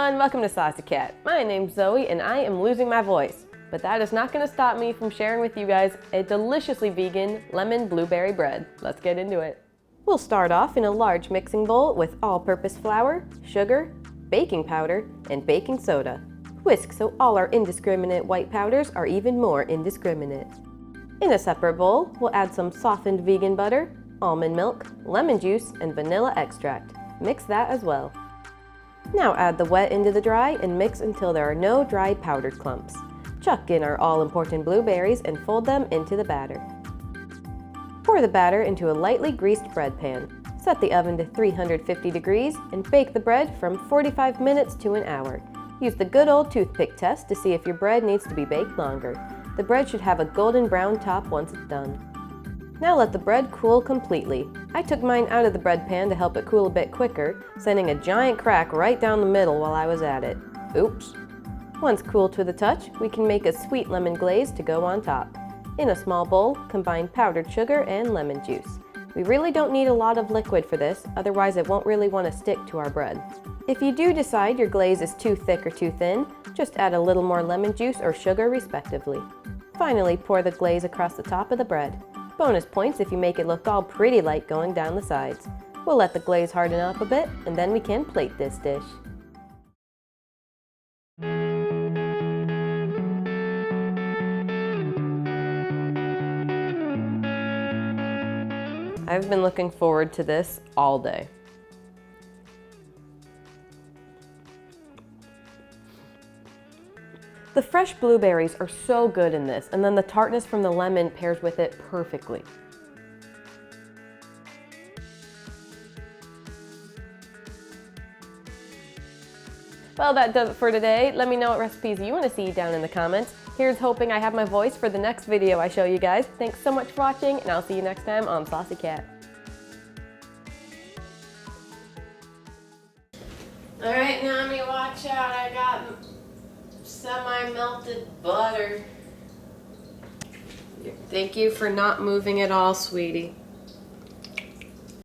everyone, welcome to Saucy Cat. My name's Zoe and I am losing my voice, but that is not going to stop me from sharing with you guys a deliciously vegan lemon blueberry bread. Let's get into it. We'll start off in a large mixing bowl with all-purpose flour, sugar, baking powder, and baking soda. Whisk so all our indiscriminate white powders are even more indiscriminate. In a separate bowl, we'll add some softened vegan butter, almond milk, lemon juice, and vanilla extract. Mix that as well. Now add the wet into the dry and mix until there are no dry powdered clumps. Chuck in our all-important blueberries and fold them into the batter. Pour the batter into a lightly greased bread pan. Set the oven to 350 degrees and bake the bread from 45 minutes to an hour. Use the good old toothpick test to see if your bread needs to be baked longer. The bread should have a golden brown top once it's done. Now let the bread cool completely. I took mine out of the bread pan to help it cool a bit quicker, sending a giant crack right down the middle while I was at it. Oops. Once cool to the touch, we can make a sweet lemon glaze to go on top. In a small bowl, combine powdered sugar and lemon juice. We really don't need a lot of liquid for this, otherwise it won't really want to stick to our bread. If you do decide your glaze is too thick or too thin, just add a little more lemon juice or sugar respectively. Finally, pour the glaze across the top of the bread. Bonus points if you make it look all pretty light going down the sides. We'll let the glaze harden up a bit and then we can plate this dish. I've been looking forward to this all day. The fresh blueberries are so good in this, and then the tartness from the lemon pairs with it perfectly. Well, that does it for today. Let me know what recipes you want to see down in the comments. Here's hoping I have my voice for the next video I show you guys. Thanks so much for watching, and I'll see you next time on Saucy Cat. Alright, Nami, watch out. I got semi-melted butter. Thank you for not moving at all, sweetie.